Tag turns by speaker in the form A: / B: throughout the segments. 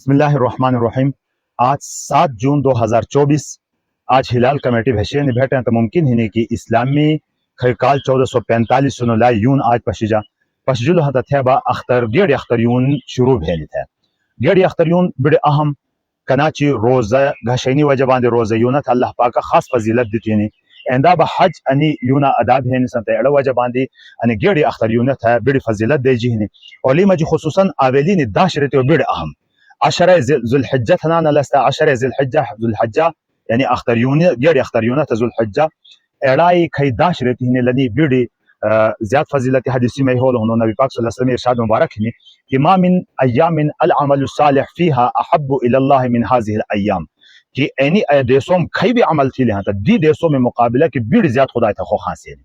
A: बिस्मिल्लाहिर्रहमानिर्रहीम। आज 7 जून 2024 आज हिलाल कमेटी भैसे ने बैठे तो मुमकिन ही नहीं कि इस्लामी खैकाल 1445 यून आज पशिजुल हता थे बा अख्तर गेड़ अख्तरियून शुरू भेल थे गेड़ अख्तरियून बड़े अहम कनाची रोजा घशैनी वजबान रोजा यूना अल्लाह पाक खास फजीलत दितीनी एंदा बा हज अनि यूना अदा भेन संत एड़ा वजबान दी अनि गेड़ अख्तरियून था बड़ी फजीलत दे जी ओली मजी खुसूसन आवेली ने दाश रहते बड़े अहम عشرة ذو الحجة ثنانا لستا 10 ذو الحجة يعني أختريون جري أختريون ذو الحجة إعلاي كي داش رتين لني بيدي زياد فضيلة حديثي ما يقول هنا النبي صلى الله عليه وسلم إرشاد مبارك هني कि ما من أيام العمل الصالح فيها أحب إلى الله من هذه الأيام कि एनी देशों में कई भी अमल थी लेहा दी देशों में मुकाबला की बीड़ ज्यादा खुदा था खो खांसी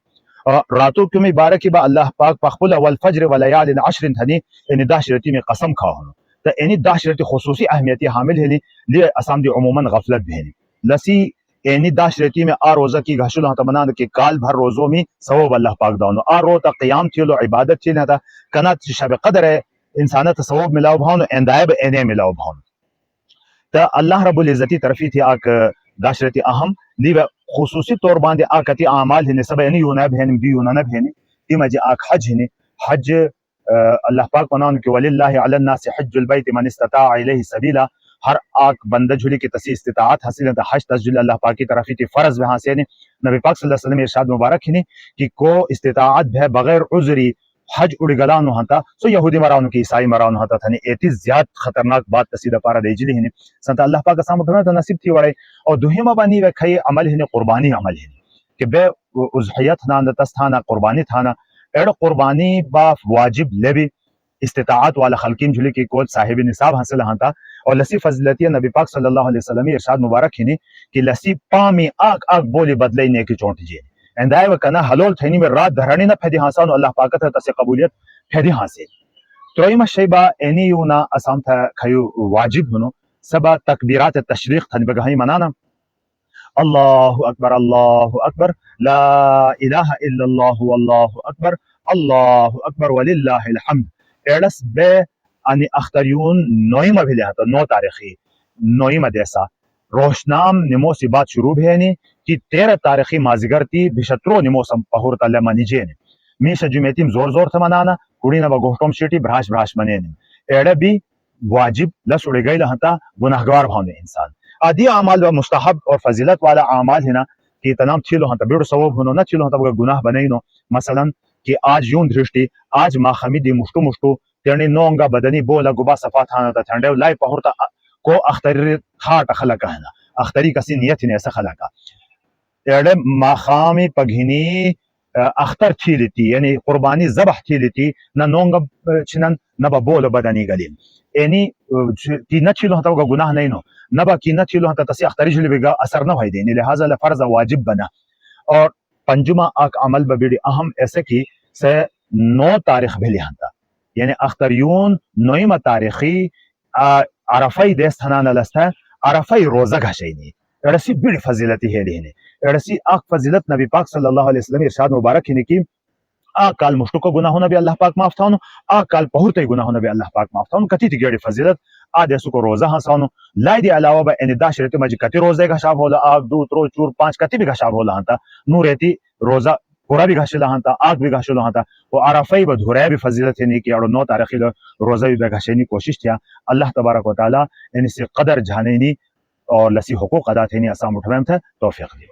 A: और रातों के मुबारक की बा अल्लाह पाक पखुल वल फज्र व लयालिन अश्र थनी इन दाशरती में कसम खा हो तो एनी दाशरती खुसूसी अहमियत हामिल है लिए असम दी उमूमन गफलत भी लसी एनी दाशरती में आ रोजा की घशुल तमना के काल भर रोजों में सवब अल्लाह पाक दानो आ रो ता क़याम थी लो इबादत थी ना कना शब कदर है इंसान सवब मिलाओ भाव एंदायब एने मिलाओ भाव तो अल्लाह रब्बुल इज्जती तरफी थी आक दाशरती अहम ली खुसूसी तौर बांधे आकती आमाल हिने सब एनी यूना बहन बी यूना बहन इमज आक हज हिने हज अल्लाह पाक बनान के वलिल्लाहि अलन नास हज्जुल बैत मन इस्तता इलैहि सबीला हर आक बंदा झुली की तसी इस्तिताअत हासिल है हज तस्जुल अल्लाह पाक की तरफ थी फर्ज वहां से नबी पाक सल्लल्लाहु अलैहि वसल्लम इरशाद मुबारक हिने कि को इस्तिताअत है बगैर उज़री हज उड़ गलानो हता सो यहूदी मरानो की ईसाई मरानो हता थने एती ज्यादा खतरनाक बात तसीदा पारा देजली हिने संत अल्लाह पाक साम तो नसीब थी वड़े और दुहिमा बानी वे खई अमल हिने कुर्बानी अमल हिने कि बे उज़हियत ना तस्थाना कुर्बानी थाना एड़ कुर्बानी बा वाजिब लेबी इस्तिताअत वाला खलकीम झुली की कोच साहिब निसाब हासिल हाता और लसी फजलती नबी पाक सल्लल्लाहु अलैहि वसल्लम इरशाद मुबारक हिने कि लसी पामी आग आग बोली बदले ने की चोंट जी एंदाय व कना हलोल थैनी में रात धरणी न फदी हासान अल्लाह पाक था तसे कबूलियत फदी हासिल त्रोइमा शैबा एनी यूना असम था खयु वाजिब हुनो सबा तकबीरात तशरीक थन बगही मनाना अल्लाहु अकबर ला इलाहा इल्लल्लाह अल्लाहु अकबर वलिल्लाहिल हम्द एड़स बे अनि अख्तरियून नोइमा भी लेता 9 तारीखी नोइमा देसा रोशनाम निमो सी बात शुरू भेनी कि 13 तारीखी माजिगरती बिशत्रो निमो सम पहुर तले मनीजेने मीशा जुमेतीम जोर जोर थ मनाना कुड़ी ना गोष्टोम शिटी भ्राश भ्राश मनेने एड़े भी वाजिब लस उड़ गई लहता गुनाहगार भावने इंसान आदि अमाल व मुस्तहब और फजीलत वाला अमाल है ना कि तनाम छिलो हता बेड़ सवब होनो ना छिलो हता गुनाह बनेनो मसलन कि आज यूं दृष्टि आज मा खमीदी मुष्टु मुष्टु तेणी नोंगा बदनी बोला गुबा सफा थाना ता ठंडे लाई पहुरता को अख्तरी खाट खलका है ना अख्तरी कसी नियत ने ऐसा खलका एड़े माखामी पघिनी अख्तर थी लेती यानी कुर्बानी जबह थी लेती ना नोंगा छिनन ना बोल बदनी गली एनी की न छिलो हता गुनाह नहीं नो नबा की न छिलो हता तसी अख्तरी जुली बिगा असर न भाई देनी लिहाजा ला फर्ज वाजिब बना और पंजुमा आक अमल बबीडी अहम ऐसे की से 9 तारीख भी लिहाता यानी अख्तरियून 9 तारीखी अरफाई देश थनाना लस्ता अरफाई रोजा घशैनी एड़सी बड़ी फजीलती है लेने एड़सी आक फजीलत नबी पाक सल्लल्लाहु अलैहि वसल्लम इरशाद मुबारक है कि आ काल मुश्तु को गुनाह नबी अल्लाह पाक माफ थानो आ काल पहुरते गुनाह नबी अल्लाह पाक माफ थानो कति ती गेड़ी फजीलत आ देसु को रोजा हसानो लाई दी अलावा बा एनी दाशरती मज कति रोजे घशाब होला आग दू त्रो चूर 5 कति भी घशाब होला हंता नू रहती रोजा पूरा भी घशिला हंता आग भी घशिला हंता वो अरफई बधुरे भी फजीलत है नहीं कि अड़ो 9 तारीखी रोजा भी घशेनी कोशिश किया अल्लाह तबारक व तआला इन से कदर जानेनी और लसी हुकूक अदा थे नहीं असाम उठवेम था तौफीक दी